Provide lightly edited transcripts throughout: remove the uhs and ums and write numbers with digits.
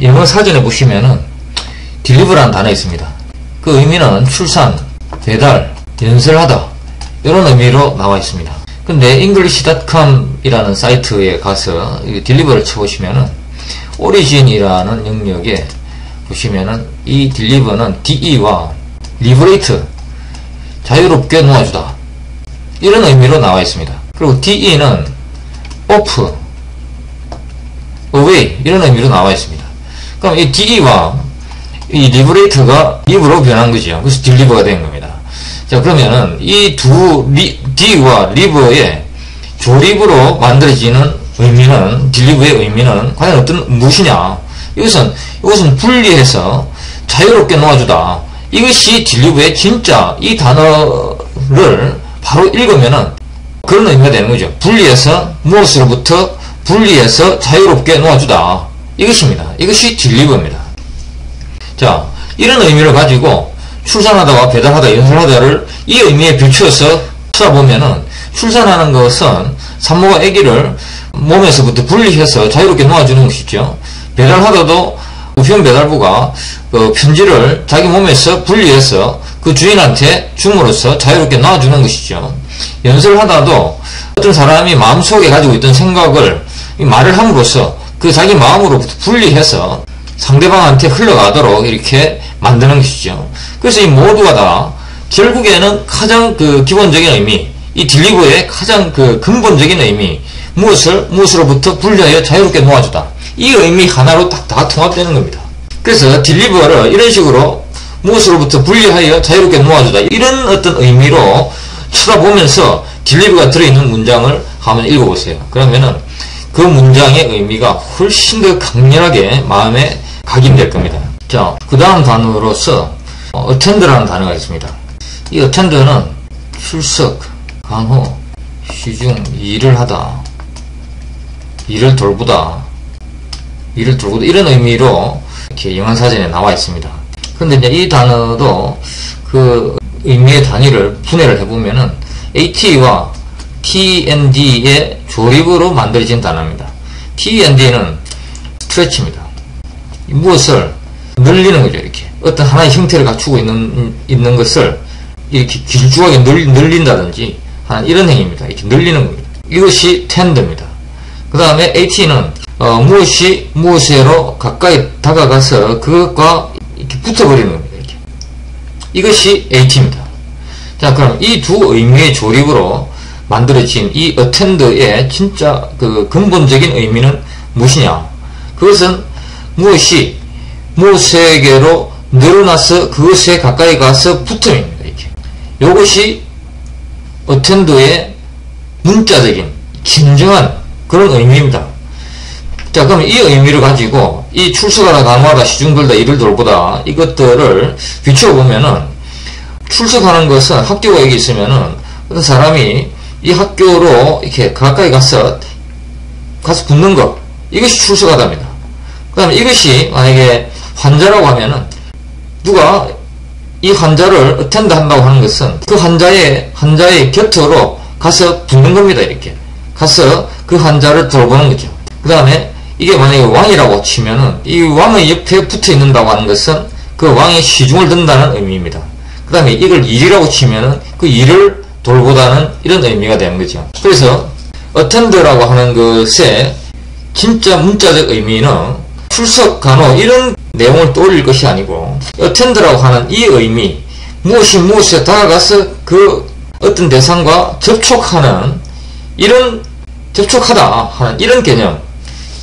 영어 사전에 보시면은 deliver라는 단어 있습니다. 그 의미는 출산, 배달, 연설하다 이런 의미로 나와 있습니다. 근데 english.com 이라는 사이트에 가서 deliver를 쳐보시면은 origin이라는 영역에 보시면은 이 deliver는 DE와 liberate 자유롭게 놓아주다 이런 의미로 나와 있습니다. 그리고 DE는 off, away 이런 의미로 나와 있습니다. 그럼 이 DE와 이 liberate가 live로 변한 거죠. 그래서 deliver가 된 겁니다. 자, 그러면은 이 두 D와 live의 조립으로 만들어지는 의미는, deliver의 의미는 과연 무엇이냐? 이것은 분리해서 자유롭게 놓아주다. 이것이 deliver의 진짜 이 단어를 바로 읽으면은 그런 의미가 되는 거죠. 분리해서 무엇으로부터 분리해서 자유롭게 놓아주다. 이것입니다. 이것이 deliver입니다. 자, 이런 의미를 가지고 출산하다와 배달하다, 연설하다를 이 의미에 비추어서 쳐다보면은 출산하는 것은 산모가 아기를 몸에서부터 분리해서 자유롭게 놓아주는 것이죠. 배달하다도 우편 배달부가 그 편지를 자기 몸에서 분리해서 그 주인한테 줌으로써 자유롭게 놔주는 것이죠. 연설하다도 어떤 사람이 마음속에 가지고 있던 생각을 말을 함으로써 그 자기 마음으로부터 분리해서 상대방한테 흘러가도록 이렇게 만드는 것이죠. 그래서 이 모두가 다 결국에는 가장 그 기본적인 의미, 이 딜리버의 가장 그 근본적인 의미, 무엇으로부터 분리하여 자유롭게 놓아주다. 이 의미 하나로 딱 다 통합되는 겁니다. 그래서 딜리버를 이런 식으로 무엇으로부터 분리하여 자유롭게 놓아주다. 이런 어떤 의미로 쳐다보면서 딜리버가 들어있는 문장을 한번 읽어보세요. 그러면은 그 문장의 의미가 훨씬 더 강렬하게 마음에 각인될 겁니다. 자, 그 다음 단어로서 attend라는 단어가 있습니다. 이 attend는 출석, 간호, 시중, 일을 하다, 일을 돌보다 이런 의미로 이렇게 영어사전에 나와 있습니다. 근데 이제 이 단어도 그 의미의 단위를 분해를 해보면은 AT와 TND의 조립으로 만들어진 단어입니다. TND는 스트레치입니다. 무엇을 늘리는 거죠. 이렇게 어떤 하나의 형태를 갖추고 있는 것을 이렇게 길쭉하게 늘린다든지 하는 이런 행위입니다. 이렇게 늘리는 겁니다. 이것이 tend입니다. 그 다음에 AT는 무엇이 무엇으로 가까이 다가가서 그것과 이렇게 붙어버리는 겁니다. 이렇게. 이것이 AT입니다. 자, 그럼 이 두 의미의 조립으로 만들어진 이 attend의 진짜 그 근본적인 의미는 무엇이냐? 그것은 무엇이 무엇에게로 늘어나서 그것에 가까이 가서 붙음입니다. 이렇게. 이것이 attend의 문자적인 진정한 그런 의미입니다. 자, 그럼 이 의미를 가지고 이 출석하다, 간호하다, 시중돌다, 일을 돌보다 이것들을 비추어보면은 출석하는 것은 학교가 여기 있으면은 어떤 사람이 이 학교로 이렇게 가까이 가서 붙는 것, 이것이 출석하답니다. 그 다음에 이것이 만약에 환자라고 하면은 누가 이 환자를 attend 한다고 하는 것은 그 환자의 곁으로 가서 붙는 겁니다. 이렇게 가서 그 환자를 돌보는 거죠. 그 다음에 이게 만약에 왕이라고 치면은 이 왕의 옆에 붙어 있는다고 하는 것은 그 왕의 시중을 든다는 의미입니다. 그 다음에 이걸 일이라고 치면은 그 일을 돌보다는 이런 의미가 되는 거죠. 그래서 attend라고 하는 것의 진짜 문자적 의미는 출석, 간호 이런 내용을 떠올릴 것이 아니고 attend라고 하는 이 의미, 무엇이 무엇에 다가가서 그 어떤 대상과 접촉하는 이런 접촉하다 하는 이런 개념,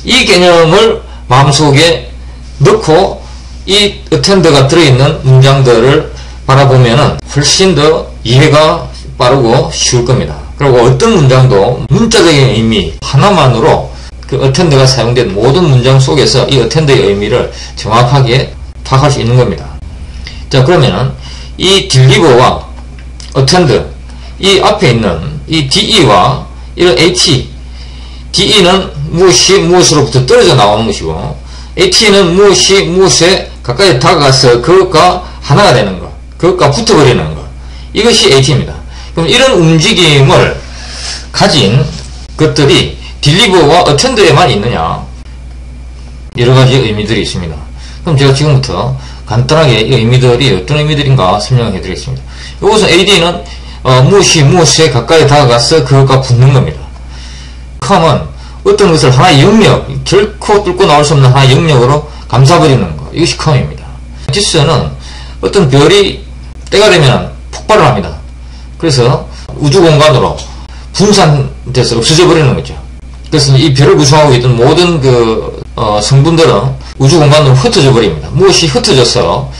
이 개념을 마음속에 넣고 이 attend가 들어있는 문장들을 바라보면은 훨씬 더 이해가 빠르고 쉬울 겁니다. 그리고 어떤 문장도 문자적인 의미 하나만으로 그 attend가 사용된 모든 문장 속에서 이 attend의 의미를 정확하게 파악할 수 있는 겁니다. 자, 그러면은 이 deliver와 attend, 이 앞에 있는 이 DE와 이런 AT, DE는 무엇이 무엇으로부터 떨어져 나오는 것이고 AT는 무엇이 무엇에 가까이 다가가서 그것과 하나가 되는 것, 그것과 붙어버리는 것, 이것이 AT입니다. 그럼 이런 움직임을 가진 것들이 딜리버와 어텐드에만 있느냐? 여러가지 의미들이 있습니다. 그럼 제가 지금부터 간단하게 이 의미들이 어떤 의미들인가 설명해 드리겠습니다. 이것은 AD는 무엇이 무엇에 가까이 다가가서 그것과 붙는 겁니다. come은 어떤 것을 하나의 영역, 결코 뚫고 나올 수 없는 하나의 영역으로 감싸버리는 것, 이것이 come입니다. this는 어떤 별이 때가 되면 폭발을 합니다. 그래서 우주 공간으로 분산돼서 없어져 버리는 거죠. 그래서 이 별을 구성하고 있던 모든 성분들은 우주 공간으로 흩어져 버립니다. 무엇이 흩어져서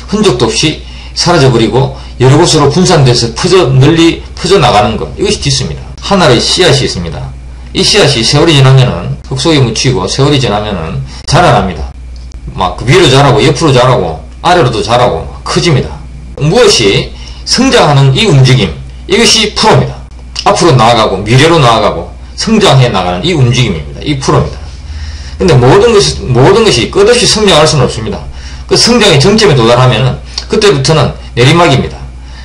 흔적도 없이 사라져 버리고 여러 곳으로 분산돼서 널리 퍼져나가는 것, 이것이 this입니다. 하나의 씨앗이 있습니다. 이 씨앗이 세월이 지나면은 흙속에 묻히고 세월이 지나면은 자라납니다. 막 위로 자라고 옆으로 자라고 아래로도 자라고 커집니다. 무엇이 성장하는 이 움직임, 이것이 프로입니다. 앞으로 나아가고 미래로 나아가고 성장해 나가는 이 움직임입니다. 이 프로입니다. 근데 모든 것이 끝없이 성장할 수는 없습니다. 그 성장의 정점에 도달하면은 그때부터는 내리막입니다.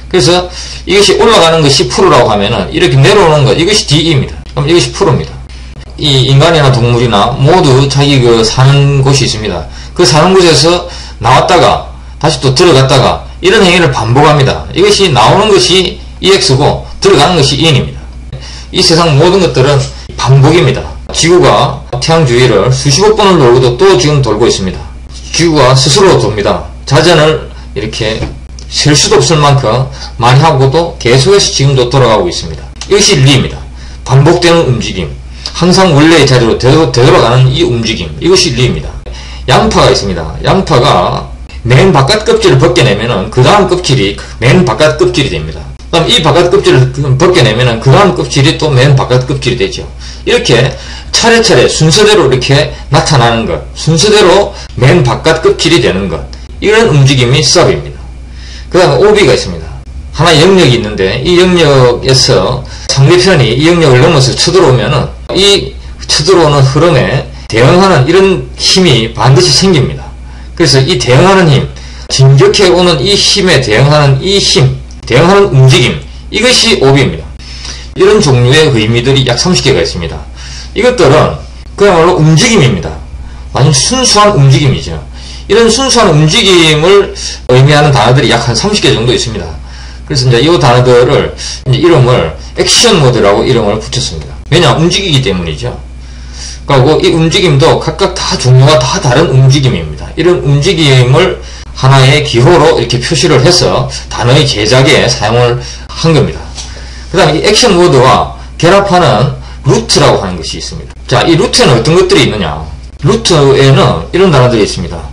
그래서 이것이 올라가는 것이 프로라고 하면은 이렇게 내려오는 것, 이것이 DE입니다. 그럼 이것이 프로입니다. 이 인간이나 동물이나 모두 자기 사는 곳이 있습니다. 그 사는 곳에서 나왔다가 다시 또 들어갔다가 이런 행위를 반복합니다. 이것이 나오는 것이 EX고 들어가는 것이 EN입니다. 이 세상 모든 것들은 반복입니다. 지구가 태양 주위를 수십억 번을 돌고도 또 지금 돌고 있습니다. 지구가 스스로 돕니다. 자전을 이렇게 셀 수도 없을 만큼 많이 하고도 계속해서 지금도 돌아가고 있습니다. 이것이 리입니다. 반복되는 움직임, 항상 원래의 자리로 되돌아가는 이 움직임, 이것이 리입니다. 양파가 있습니다. 양파가 맨 바깥 껍질을 벗겨내면은 그 다음 껍질이 맨 바깥 껍질이 됩니다. 그럼 이 바깥 껍질을 벗겨내면은 그 다음 껍질이 또 맨 바깥 껍질이 되죠. 이렇게 차례차례 순서대로 이렇게 나타나는 것, 순서대로 맨 바깥 껍질이 되는 것, 이런 움직임이 sub입니다. 그 다음에 OB가 있습니다. 하나의 영역이 있는데 이 영역에서 상대편이 이 영역을 넘어서 쳐들어오면은 이 쳐들어오는 흐름에 대응하는 이런 힘이 반드시 생깁니다. 그래서 이 대응하는 힘, 진격해 오는 이 힘에 대응하는 이 힘, 대응하는 움직임, 이것이 OB입니다. 이런 종류의 의미들이 약 30개가 있습니다. 이것들은 그야말로 움직임입니다. 완전 순수한 움직임이죠. 이런 순수한 움직임을 의미하는 단어들이 약 한 30개 정도 있습니다. 그래서 이제 이 단어들을 이름을 액션 모드라고 이름을 붙였습니다. 왜냐? 움직이기 때문이죠. 그리고 이 움직임도 각각 다 종류가 다 다른 움직임입니다. 이런 움직임을 하나의 기호로 이렇게 표시를 해서 단어의 제작에 사용을 한 겁니다. 그 다음에 이 액션 모드와 결합하는 루트라고 하는 것이 있습니다. 자, 이 루트에는 어떤 것들이 있느냐? 루트에는 이런 단어들이 있습니다.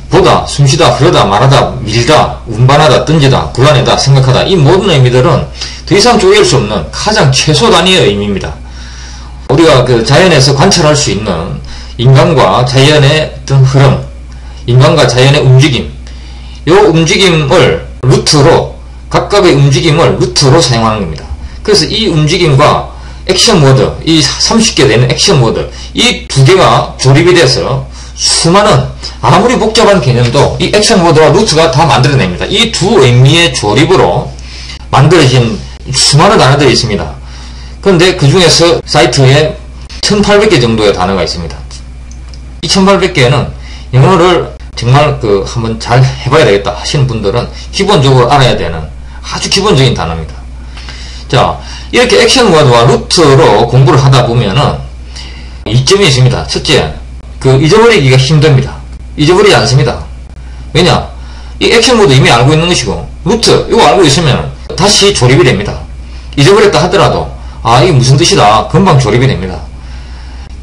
보다, 숨쉬다, 흐르다, 말하다, 밀다, 운반하다, 던지다, 굴러내다, 생각하다, 이 모든 의미들은 더 이상 쪼갤 수 없는 가장 최소 단위의 의미입니다. 우리가 자연에서 관찰할 수 있는 인간과 자연의 어떤 흐름, 인간과 자연의 움직임, 이 움직임을 루트로, 각각의 움직임을 루트로 사용하는 겁니다. 그래서 이 움직임과 액션 모드, 이 30개 되는 액션 모드, 이 두 개가 조립이 돼서 수많은 아무리 복잡한 개념도 이 액션 모드와 루트가 다 만들어냅니다. 이 두 의미의 조립으로 만들어진 수많은 단어들이 있습니다. 그런데 그 중에서 사이트에 1800개 정도의 단어가 있습니다. 이 1800개는 영어를 정말 한번 잘 해봐야 되겠다 하시는 분들은 기본적으로 알아야 되는 아주 기본적인 단어입니다. 자, 이렇게 액션 모드와 루트로 공부를 하다 보면은 이점이 있습니다. 첫째, 잊어버리기가 힘듭니다. 잊어버리지 않습니다. 왜냐? 이 액션 모드 이미 알고 있는 것이고, 루트, 이거 알고 있으면 다시 조립이 됩니다. 잊어버렸다 하더라도, 아, 이게 무슨 뜻이다. 금방 조립이 됩니다.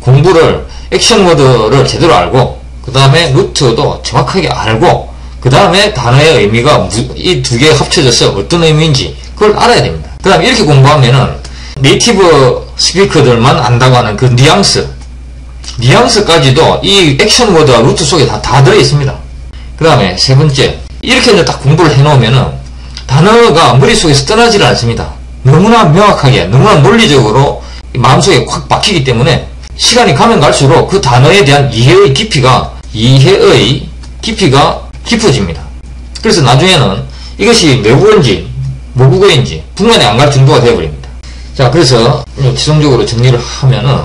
공부를, 액션 모드를 제대로 알고, 그 다음에 루트도 정확하게 알고, 그 다음에 단어의 의미가 이 두 개 합쳐져서 어떤 의미인지, 그걸 알아야 됩니다. 그 다음에 이렇게 공부하면은, 네이티브 스피커들만 안다고 하는 그 뉘앙스까지도 이 액션 모드와 루트 속에 다 들어있습니다. 그 다음에 세 번째, 이렇게 이제 딱 공부를 해놓으면은 단어가 머릿속에서 떠나지를 않습니다. 너무나 명확하게, 너무나 논리적으로 마음속에 확 박히기 때문에 시간이 가면 갈수록 그 단어에 대한 이해의 깊이가 깊어집니다. 그래서 나중에는 이것이 외국어인지 모국어인지 분간이 안 갈 정도가 되어버립니다. 자, 그래서 최종적으로 정리를 하면은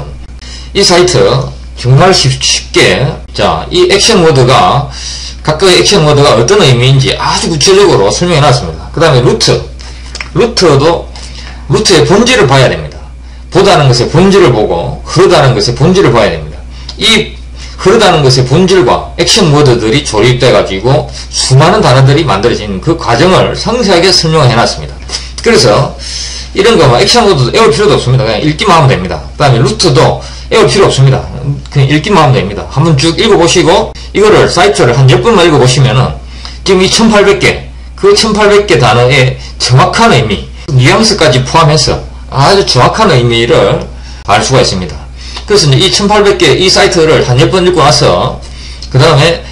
이 사이트 정말 쉽게, 자, 이 액션 워드가, 각각의 액션 워드가 어떤 의미인지 아주 구체적으로 설명해 놨습니다. 그 다음에 루트도, 루트의 본질을 봐야 됩니다. 보다는 것의 본질을 보고, 흐르다는 것의 본질을 봐야 됩니다. 이 흐르다는 것의 본질과 액션 워드들이 조립돼가지고 수많은 단어들이 만들어진 그 과정을 상세하게 설명해 놨습니다. 그래서 이런 거 액션 워드도 외울 필요도 없습니다. 그냥 읽기만 하면 됩니다. 그 다음에 루트도 외울 필요 없습니다. 그냥 읽기만 하면 됩니다. 한번 쭉 읽어보시고 이거를 사이트를 한 10번만 읽어보시면은 지금 이 1800개 그 1800개 단어의 정확한 의미, 뉘앙스까지 포함해서 아주 정확한 의미를 알 수가 있습니다. 그래서 이제 이 1800개 이 사이트를 한 10번 읽고 나서 그 다음에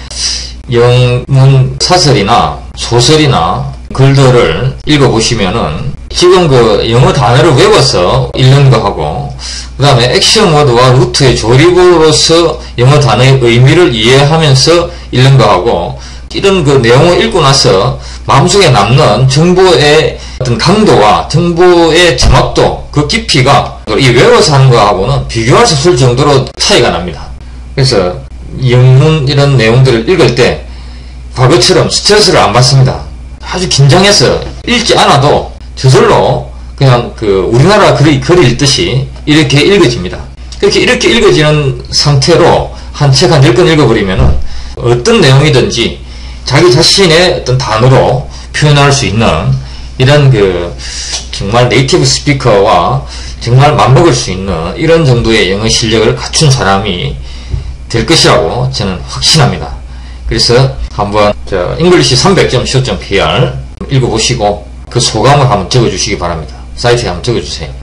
영문 사설이나 소설이나 글들을 읽어보시면은 지금 그 영어 단어를 외워서 읽는 거하고 그 다음에 액션 워드와 루트의 조립으로서 영어 단어의 의미를 이해하면서 읽는 거하고 이런 그 내용을 읽고 나서 마음속에 남는 정보의 어떤 강도와 정보의 정확도, 그 깊이가 이 외워서 하는 거하고는 비교할 수 없을 정도로 차이가 납니다. 그래서 영문 이런 내용들을 읽을 때 과거처럼 스트레스를 안 받습니다. 아주 긴장해서 읽지 않아도 저절로 그냥 그 우리나라 글 읽듯이 이렇게 읽어집니다. 이렇게 읽어지는 상태로 한 책 한 10권 읽어버리면은 어떤 내용이든지 자기 자신의 어떤 단어로 표현할 수 있는 이런 그 정말 네이티브 스피커와 정말 맞먹을 수 있는 이런 정도의 영어 실력을 갖춘 사람이 될 것이라고 저는 확신합니다. 그래서 한번 English 300점 co.kr 읽어보시고 그 소감을 한번 적어주시기 바랍니다. 사이트에 한번 적어주세요.